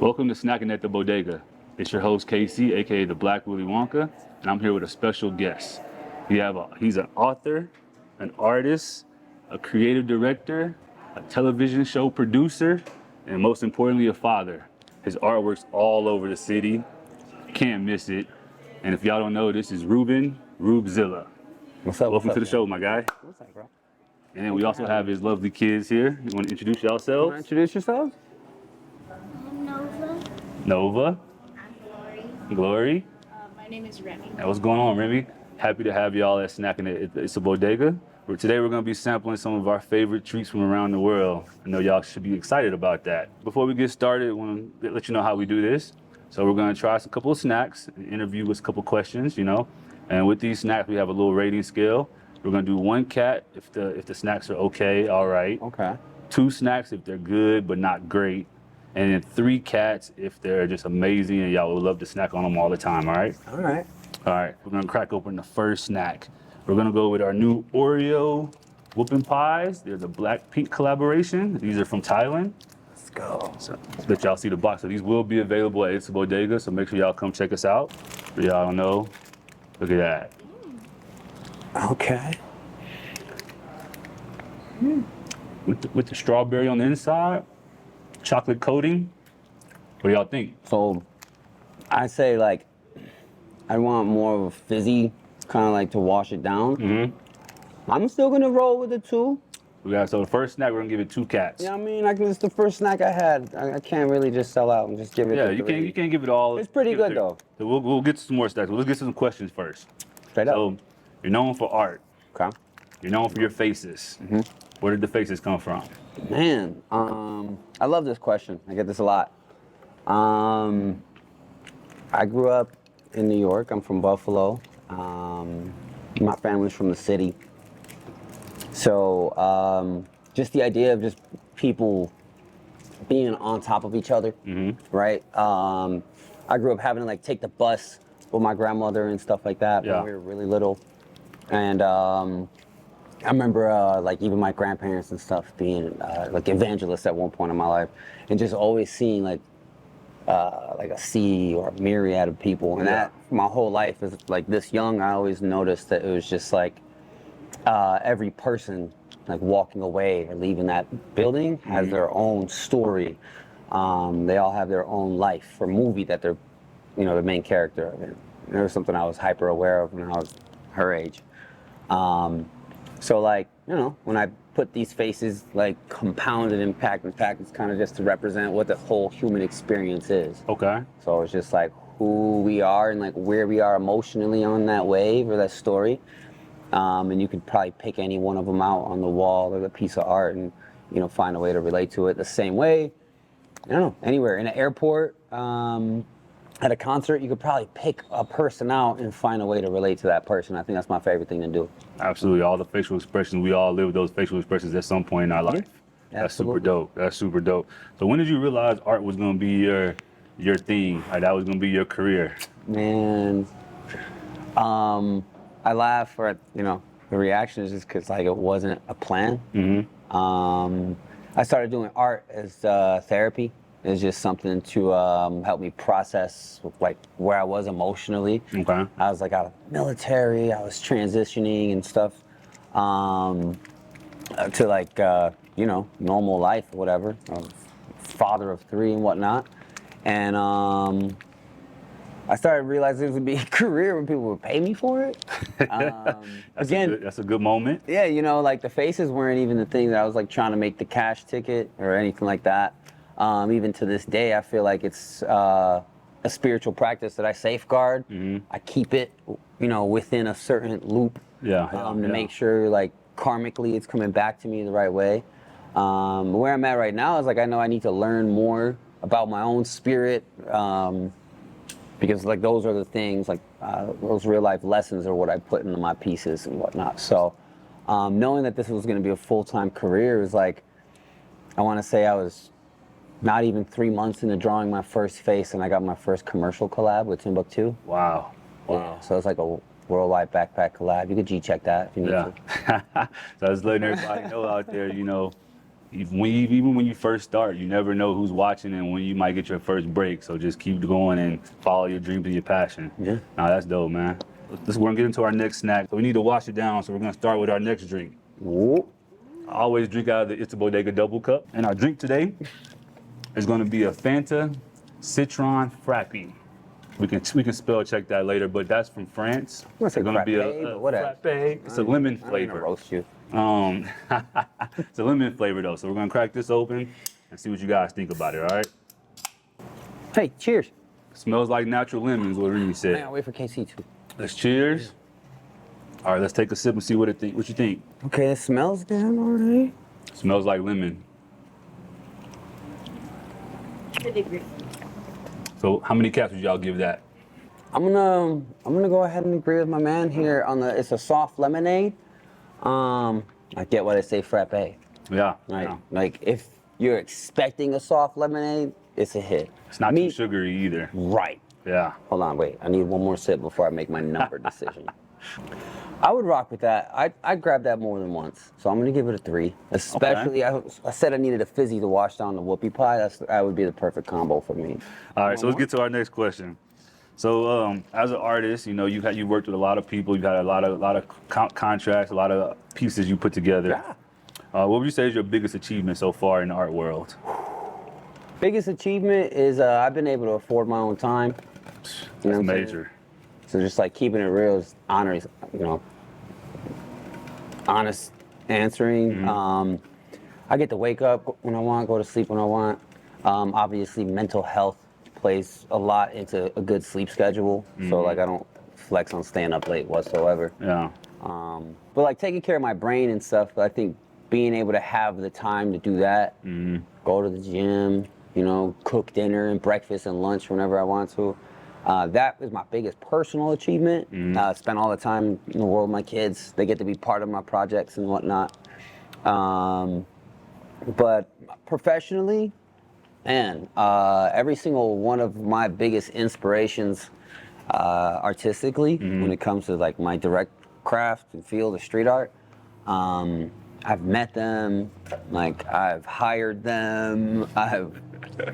Welcome to Snackin at the Bodega. It's your host KC, aka the Black Willy Wonka, and I'm here with a special guest. He's an author, an artist, a creative director, a television show producer, and most importantly, a father. His artwork's all over the city. Can't miss it. And if y'all don't know, this is RubeZilla. What's up? Welcome to the show, my guy. What's up, bro? And we also have his lovely kids here. You want to introduce You want to yourselves? introduce yourselves? Nova. Nova, I'm Glory. Glory. My name is Remy. Hey, what's going on, Remy? Happy to have y'all at Snackin at It's a Bodega. Today we're going to be sampling some of our favorite treats from around the world. I know y'all should be excited about that. Before we get started, I want to let you know how we do this. So we're going to try a couple of snacks, and interview with a couple questions, And with these snacks, we have a little rating scale. We're going to do 1 cat if the snacks are okay, all right. Okay. 2 snacks if they're good but not great. And then 3 cats if they're just amazing and y'all would love to snack on them all the time, all right? All right. All right, we're gonna crack open the first snack. We're gonna go with our new Oreo whooping pies. They're the Black Pink collaboration. These are from Thailand. Let's go. So let y'all see the box. So these will be available at It's a Bodega, so make sure y'all come check us out. For y'all don't know, look at that. Okay. With the strawberry on the inside, chocolate coating. What do y'all think? So, I say like, I want more of a fizzy, kind of like to wash it down. Mm-hmm. I'm still gonna roll with the 2. So the first snack, we're gonna give it 2 cats. Yeah, I mean, like it's the first snack I had. I can't really just sell out and just give it. Yeah, the you 3. can't give it all. It's pretty give it good 3. though. So we'll get to some more snacks. Let's get to some questions first. Straight up. So you're known for art. Okay. You're known for your faces. Mm-hmm. Where did the faces come from? Man, I love this question. I get this a lot. I grew up in New York. I'm from Buffalo. My family's from the city. So just the idea of just people being on top of each other, right? I grew up having to like take the bus with my grandmother and stuff like that when we were really little. And I remember like even my grandparents and stuff being like evangelists at one point in my life, and just always seeing like a sea or a myriad of people. And that my whole life is like this young, I always noticed that it was just like every person like walking away or leaving that building has their own story. They all have their own life or movie that they're, the main character of it. It was something I was hyper aware of when I was her age. So like, when I put these faces like compounded and packed, it's kind of just to represent what the whole human experience is. Okay. So it's just like who we are and like where we are emotionally on that wave or that story. And you could probably pick any one of them out on the wall or the piece of art and, find a way to relate to it the same way. I don't know, anywhere, in an airport, at a concert, you could probably pick a person out and find a way to relate to that person. I think that's my favorite thing to do. Absolutely. All the facial expressions, we all live those facial expressions at some point in our life. That's super dope. That's super dope. So when did you realize art was going to be your thing? Like that was going to be your career? Man, I laugh or, the reaction is just because like it wasn't a plan. Mm-hmm. I started doing art as therapy. It's just something to help me process like where I was emotionally. Okay. I was like out of the military, I was transitioning and stuff to like, normal life or whatever. I was father of 3 and whatnot. And I started realizing this would be a career when people would pay me for it. That's a good moment. Yeah, like the faces weren't even the thing that I was like trying to make the cash ticket or anything like that. Even to this day, I feel like it's a spiritual practice that I safeguard. Mm-hmm. I keep it, within a certain loop to make sure like karmically it's coming back to me the right way. Where I'm at right now is like I know I need to learn more about my own spirit. Because like those are the things like those real life lessons are what I put into my pieces and whatnot. So knowing that this was going to be a full-time career is like, I want to say I was not even 3 months into drawing my first face and I got my first commercial collab with Timbuktu. Wow. Yeah, so it's like a worldwide backpack collab. You could G-check that if you need to. So I was letting everybody know out there, Even when you first start, you never know who's watching and when you might get your first break. So just keep going and follow your dreams and your passion. Yeah. Nah, that's dope, man. We're gonna get into our next snack. So we need to wash it down. So we're gonna start with our next drink. Ooh. I always drink out of the It's a Bodega double cup. And our drink today is gonna be a Fanta Citron Frappe. We can spell check that later, but that's from France. It's gonna be frappe, but whatever. frappe. It's a lemon I'm gonna flavor. roast you. It's a lemon flavor though, so we're gonna crack this open and see what you guys think about it. All right. Hey, cheers. Smells like natural lemons. What Remy Man, said. I'll wait for KC too. Let's cheers. All right, let's take a sip and see what it think. What you think? Okay, it smells good already. Smells like lemon. Really great. So how many caps would y'all give that? I'm gonna go ahead and agree with my man here on the. It's a soft lemonade. I get why they say frappe. Yeah. Right. Yeah. Like if you're expecting a soft lemonade, it's a hit. It's not too sugary either. Right. Yeah. Hold on, wait. I need one more sip before I make my number decision. I would rock with that. I'd grab that more than once. So I'm gonna give it a 3. Especially, I said I needed a fizzy to wash down the whoopie pie. That would be the perfect combo for me. All right, so let's get to our next question. So, as an artist, you know, you've worked with a lot of people. You've had a lot of contracts, a lot of pieces you put together. Yeah. What would you say is your biggest achievement so far in the art world? Biggest achievement is I've been able to afford my own time. You know That's what I'm saying? major. So just like keeping it real is honest, you know, honest answering. Mm-hmm. I get to wake up when I want, go to sleep when I want. Obviously, mental health plays a lot into a good sleep schedule. Mm-hmm. So like I don't flex on staying up late whatsoever. Yeah. But like taking care of my brain and stuff, I think being able to have the time to do that, go to the gym, you know, cook dinner and breakfast and lunch whenever I want to. That is my biggest personal achievement. Spend all the time in the world with my kids. They get to be part of my projects and whatnot. But professionally, man, every single one of my biggest inspirations artistically, when it comes to like my direct craft and field of street art, I've met them, like I've hired them, I've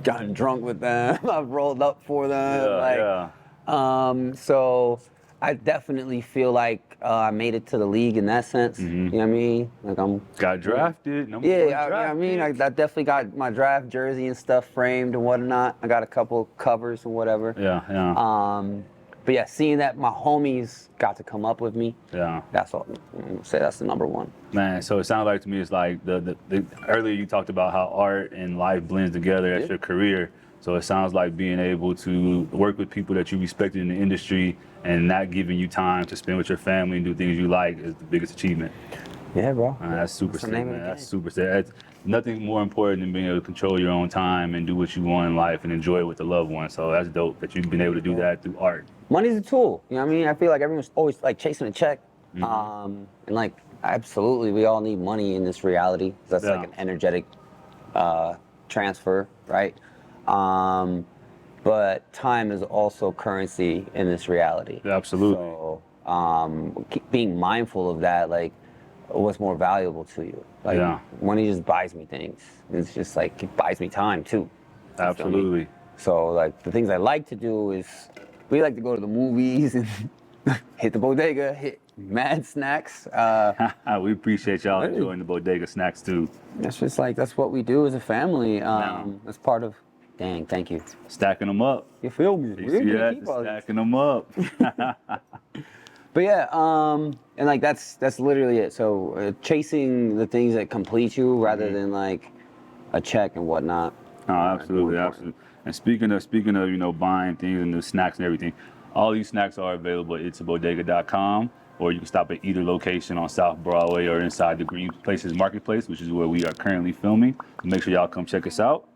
gotten drunk with them, I've rolled up for them. So I definitely feel like I made it to the league in that sense. You know what I mean? Like Got drafted. I mean, I definitely got my draft jersey and stuff framed and whatnot. I got a couple covers and whatever. But yeah, seeing that my homies got to come up with me. Yeah. That's all. I'm gonna say that's the number one. Man, so it sounds like to me it's like the earlier you talked about how art and life blends together as your career. So it sounds like being able to work with people that you respected in the industry and not giving you time to spend with your family and do things you like is the biggest achievement. Yeah, bro. That's super sick, man. That's That's super sick. That's nothing more important than being able to control your own time and do what you want in life and enjoy it with the loved ones. So that's dope that you've been able to do that through art. Money's a tool. You know what I mean? I feel like everyone's always like chasing a check. And like, absolutely, we all need money in this reality. That's like an energetic transfer, right? But time is also currency in this reality. Absolutely. So being mindful of that, like, what's more valuable to you? Like, money just buys me things. It's just like, it buys me time too. Absolutely. So like, the things I like to do is, we like to go to the movies and hit the bodega, hit mad snacks. We appreciate y'all enjoying the bodega snacks too. That's just like, that's what we do as a family. That's part of, dang, thank you. Stacking them up. You feel me? You see that? Stacking them up. But yeah, and like that's literally it. So chasing the things that complete you rather than like a check and whatnot. Oh, absolutely, absolutely. And speaking of, you know, buying things and the snacks and everything, all these snacks are available at itsabodega.com, or you can stop at either location on South Broadway or inside the Green Places Marketplace, which is where we are currently filming. So make sure y'all come check us out.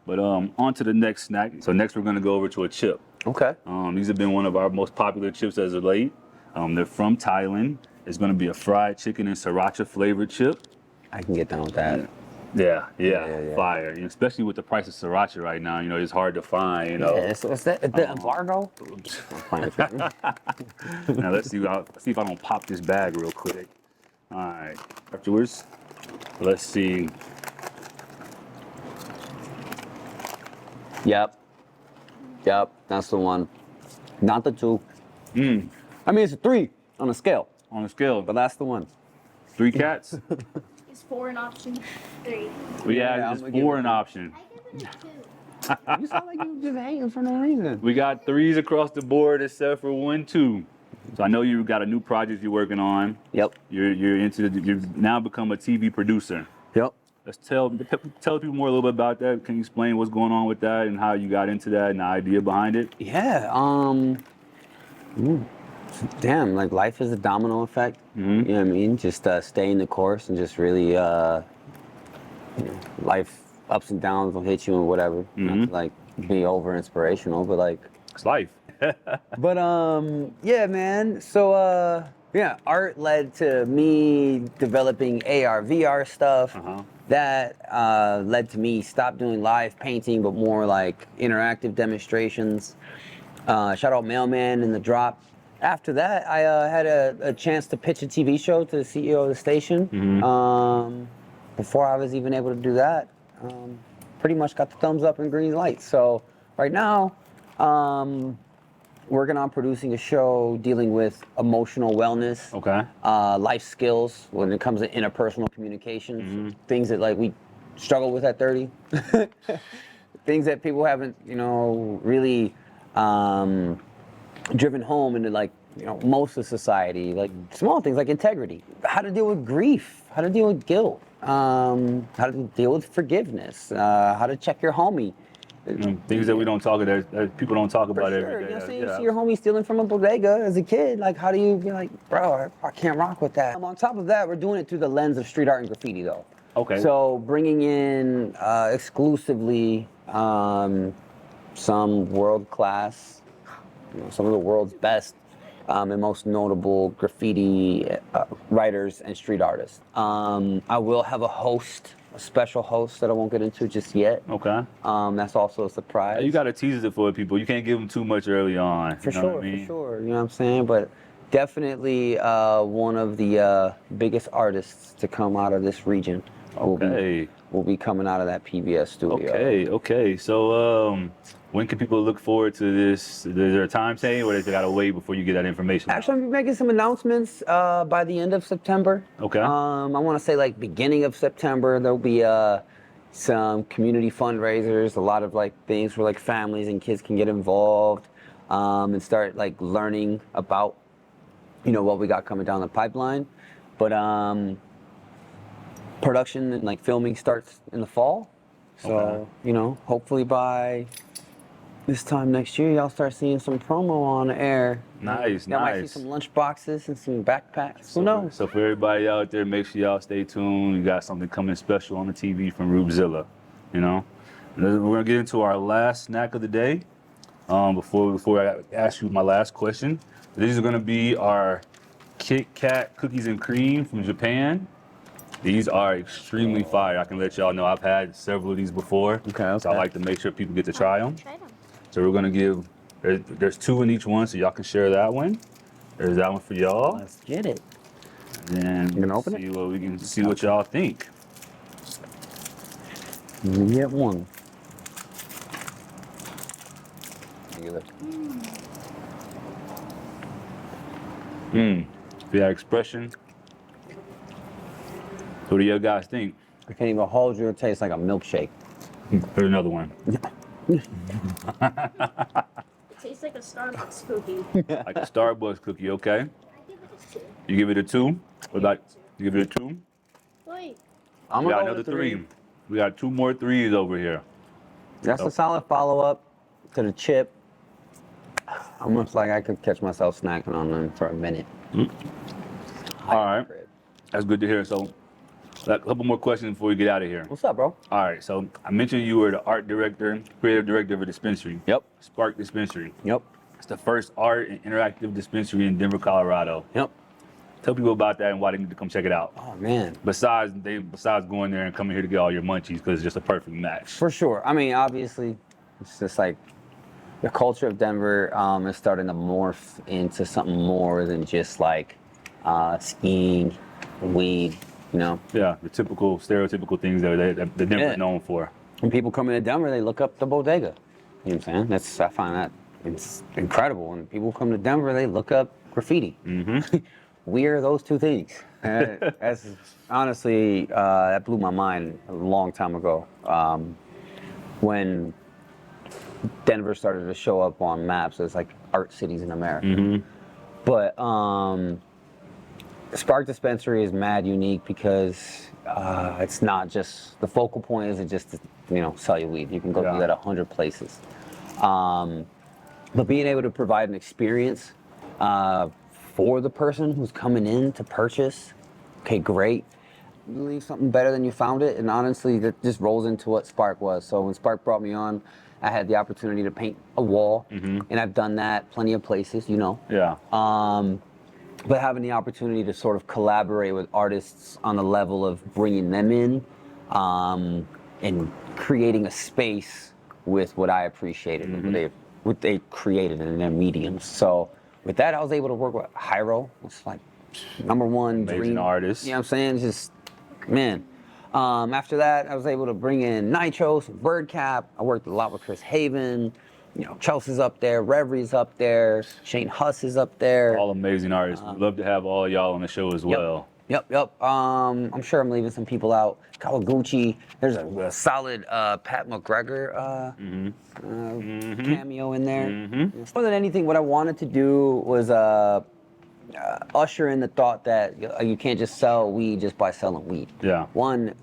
But on to the next snack. So next we're gonna go over to a chip. Okay. These have been one of our most popular chips as of late. They're from Thailand. It's gonna be a fried chicken and sriracha flavored chip. I can get down with that. Yeah, fire. You know, especially with the price of sriracha right now, you know, it's hard to find, you know. Yeah, so is that the embargo? I'm playing with you. Now let's see if I don't pop this bag real quick. All right. Afterwards, let's see. Yep. Yep, that's the one. Not the 2. Mm. I mean, it's a 3 on a scale, On the scale, but that's the one. 3 cats. Is 4 an option? 3. We Yeah, had I'm just gonna give 4 it an a- option. I give it a 2. You sound like you just hating for no reason. We got 3s across the board except for 1, 2. So I know you got a new project you're working on. Yep. You've now become a TV producer. Yep. Let's tell people more a little bit about that. Can you explain what's going on with that and how you got into that and the idea behind it? Yeah. Damn, like life is a domino effect. Mhm. You know what I mean? Just staying the course and just really, life ups and downs will hit you and whatever. Not to like be over inspirational, but like. It's life. But yeah, man. So yeah, art led to me developing AR, VR stuff. Uh-huh. That led to me stop doing live painting, but more like interactive demonstrations. Shout out Mailman and the Drop. After that, I had a chance to pitch a TV show to the CEO of the station. Before I was even able to do that, pretty much got the thumbs up and green light. So right now, working on producing a show dealing with emotional wellness, Okay. life skills when it comes to interpersonal communications, things that like we struggle with at 30, things that people haven't, really driven home into like, most of society, like small things like integrity, how to deal with grief, how to deal with guilt, how to deal with forgiveness, how to check your homie. Things that we don't talk about, that people don't talk about Sure, every day. you know, say you see your homie stealing from a bodega as a kid, like how do you be like, bro, I can't rock with that. On top of that, we're doing it through the lens of street art and graffiti though. Okay. So bringing in exclusively some world-class, some of the world's best and most notable graffiti writers and street artists. I will have a special host that I won't get into just yet. Okay. That's also a surprise. You got to tease it for people. You can't give them too much early on. For you know sure, what I mean? for sure. You know what I'm saying? But definitely one of the biggest artists to come out of this region. Okay. Will be coming out of that PBS studio. Okay. So, when can people look forward to this? Is there a time saying, or they gotta wait before you get that information? Actually, I'm making some announcements by the end of September. Okay. I want to say like beginning of September. There'll be some community fundraisers, a lot of like things where like families and kids can get involved and start like learning about, what we got coming down the pipeline. But production and like filming starts in the fall. So, Okay. Hopefully by this time next year, y'all start seeing some promo on the air. Nice, Y'all might see nice. some lunch boxes and some backpacks. Who knows? So for everybody out there, make sure y'all stay tuned. We got something coming special on the TV from RubeZilla. We're gonna get into our last snack of the day. Before I ask you my last question, these are gonna be our Kit Kat cookies and cream from Japan. These are extremely fire. I can let y'all know I've had several of these before. Okay. So I like to make sure people get to try them. Try them. So we're gonna give, there's 2 in each one, so y'all can share that one. There's that one for y'all. Let's get it. And then You gonna open see what we can see what y'all think. You get one. See that expression? What do you guys think? I can't even hold you. It tastes like a milkshake. There's another one. It tastes like a Starbucks cookie. Like a Starbucks cookie, okay? I give it a 2. You give it a 2? What about, you give it a 2? Wait. I'm We got gonna go another with 3. We got 2 more 3s over here. That's a solid follow-up to the chip. Almost like I could catch myself snacking on them for a minute. All right. That's good to hear. So, a couple more questions before we get out of here. What's up, bro? All right. So, I mentioned you were the art director, creative director of a dispensary. Yep. Spark Dispensary. Yep. It's the first art and interactive dispensary in Denver, Colorado. Yep. Tell people about that and why they need to come check it out. Oh man. Besides going there and coming here to get all your munchies, because it's just a perfect match. For sure. I mean, obviously, it's just like the culture of Denver is starting to morph into something more than just like skiing, weed, Yeah, the typical, stereotypical things that Denver's Yeah. known for. When people come into Denver, they look up the bodega. You know what I'm saying? I find that it's incredible. When people come to Denver, they look up graffiti. Mm-hmm. We are those two things. That's honestly, that blew my mind a long time ago. When Denver started to show up on maps as like art cities in America. Mm-hmm. But Spark Dispensary is mad unique because it's not just, the focal point isn't just to, sell you weed. You can go do that 100 places. But being able to provide an experience for the person who's coming in to purchase, okay, great. Leave something better than you found it, and honestly, that just rolls into what Spark was. So when Spark brought me on, I had the opportunity to paint a wall, and I've done that plenty of places, Yeah. But having the opportunity to sort of collaborate with artists on the level of bringing them in and creating a space with what I appreciated, what they created in their mediums. So with that, I was able to work with Hyro. It's like #1 Amazing dream artist. You know what I'm saying? Just, man. After that, I was able to bring in Nitros and Birdcap. I worked a lot with Chris Haven. Chelsea's up there, Revery's up there, Shane Huss is up there. All amazing artists. We'd love to have all y'all on the show as well. Yep. I'm sure I'm leaving some people out. Kawaguchi. There's a solid Pat McGregor cameo in there. More than anything, what I wanted to do was usher in the thought that you can't just sell weed just by selling weed. Yeah. One,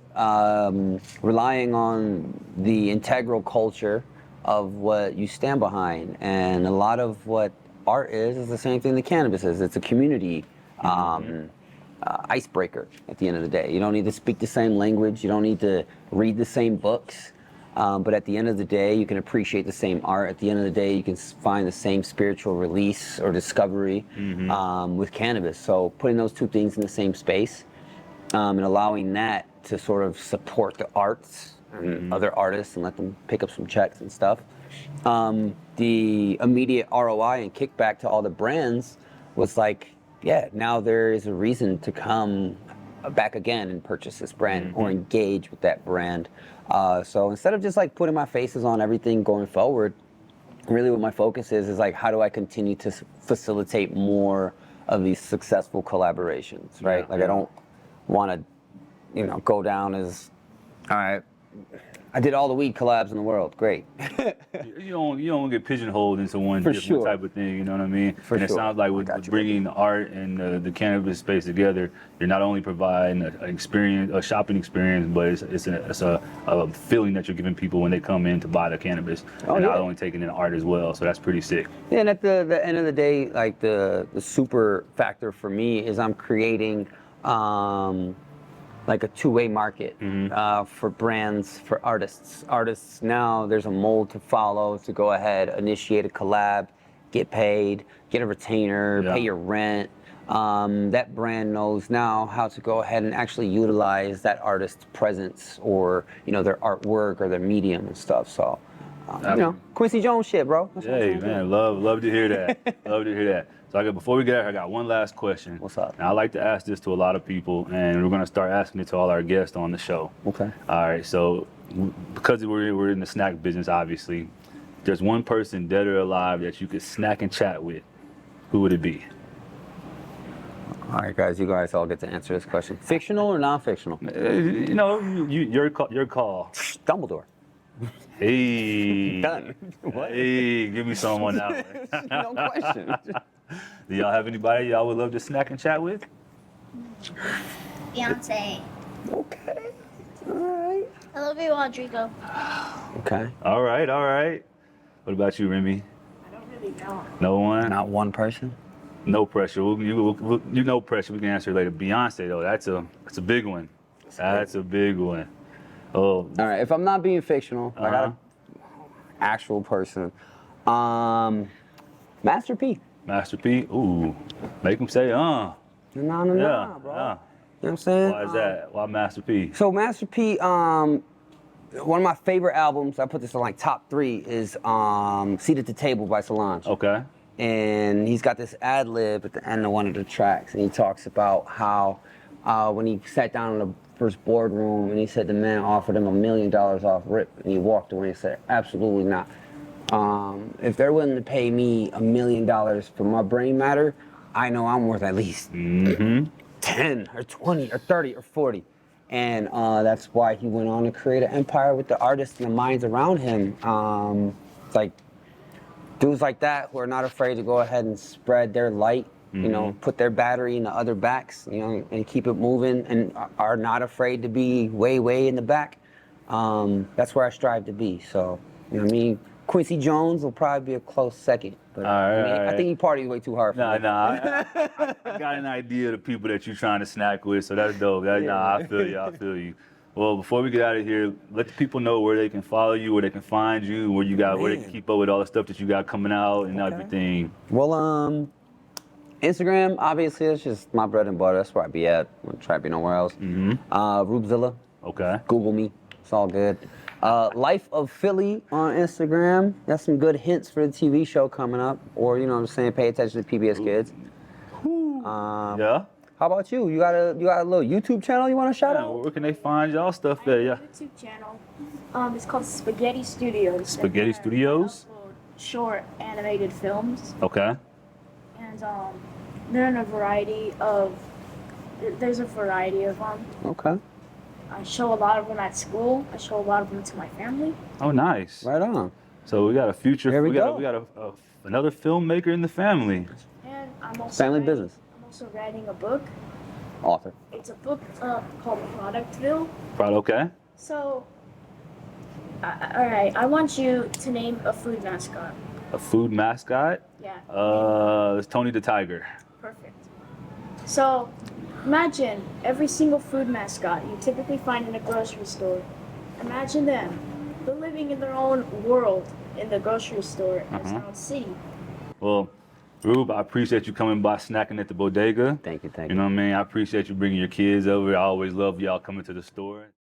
relying on the integral culture of what you stand behind, and a lot of what art is the same thing that cannabis is. It's a community icebreaker at the end of the day. You don't need to speak the same language, you don't need to read the same books, but at the end of the day, you can appreciate the same art. At the end of the day, you can find the same spiritual release or discovery with cannabis. So putting those two things in the same space and allowing that to sort of support the arts and other artists and let them pick up some checks and stuff. The immediate ROI and kickback to all the brands was like, yeah, now there is a reason to come back again and purchase this brand or engage with that brand. So instead of just like putting my faces on everything going forward, really what my focus is like, how do I continue to facilitate more of these successful collaborations, right? I don't want to, go down as, all right, I did all the weed collabs in the world. Great. You don't get pigeonholed into one different type of thing. You know what I mean? It sounds like with bringing the art and the cannabis space together, you're not only providing an experience, a shopping experience, but it's a feeling that you're giving people when they come in to buy the cannabis, and not only taking in art as well. So that's pretty sick. Yeah, and at the end of the day, like the super factor for me is I'm creating. Like a two-way market for brands, for artists. Artists now, there's a mold to follow to go ahead, initiate a collab, get paid, get a retainer, pay your rent. That brand knows now how to go ahead and actually utilize that artist's presence or their artwork or their medium and stuff. So, Quincy Jones shit, bro. Hey man, love to hear that. Love to hear that. So before we get out, I got one last question. What's up? Now I like to ask this to a lot of people, and we're gonna start asking it to all our guests on the show. Okay. All right. So because we're in the snack business, obviously, there's one person dead or alive that you could snack and chat with. Who would it be? All right, guys. You guys all get to answer this question. Fictional or non-fictional? Your call. Dumbledore. Hey. Done. What? Hey, give me someone now. No question. Do y'all have anybody y'all would love to snack and chat with? Beyonce. Okay. All right. I love you, Rodrigo. Okay. All right. What about you, Remy? I don't really know. No one? Not one person? No pressure. No pressure. We can answer later. Beyonce though, that's a big one. That's a big one. Oh. All right. If I'm not being fictional, I got an actual person. Master P. Master P. Ooh. Make him say, No, bro. Yeah. You know what I'm saying? Why is that? Why Master P? So Master P, one of my favorite albums, I put this in like top 3, is Seat at the Table by Solange. Okay. And he's got this ad lib at the end of one of the tracks, and he talks about how when he sat down in the first boardroom and he said the man offered him $1 million off rip, and he walked away and said, absolutely not. If they're willing to pay me $1 million for my brain matter, I know I'm worth at least 10 or 20 or 30 or 40. And that's why he went on to create an empire with the artists and the minds around him. It's like dudes like that who are not afraid to go ahead and spread their light, you know, put their battery in the other backs, you know, and keep it moving, and are not afraid to be way in the back. That's where I strive to be. So, you know what I mean? Quincy Jones will probably be a close second. But I think he partied way too hard for me. I got an idea of the people that you're trying to snack with, so that's dope. I feel you. Well, before we get out of here, let the people know where they can follow you, where they can find you, where they can keep up with all the stuff that you got coming out and everything. Well, Instagram, obviously, it's just my bread and butter. That's where I be at. I don't try to be nowhere else. RubeZilla. Okay. Google me. It's all good. Life of Philly on Instagram. That's some good hints for the TV show coming up. Or, you know what I'm saying, pay attention to PBS Kids. Yeah. How about you? You got a little YouTube channel you want to shout out? Where can they find y'all stuff at? Yeah. YouTube channel. It's called Spaghetti Studios. Spaghetti Studios? I upload short animated films. Okay. And they're in a variety of. There's a variety of them. Okay. I show a lot of them at school. I show a lot of them to my family. Oh, nice. Right on. So we got a future. There we go. We got another filmmaker in the family. And I'm also Family business. I'm also writing a book. Author. It's a book called Productville. Okay. So, all right, I want you to name a food mascot. A food mascot? Yeah. It's Tony the Tiger. Perfect. So, imagine every single food mascot you typically find in a grocery store. Imagine them. They're living in their own world in the grocery store in their own city. Well, Rube, I appreciate you coming by snacking at the bodega. Thank you. You know what I mean? I appreciate you bringing your kids over. I always love y'all coming to the store.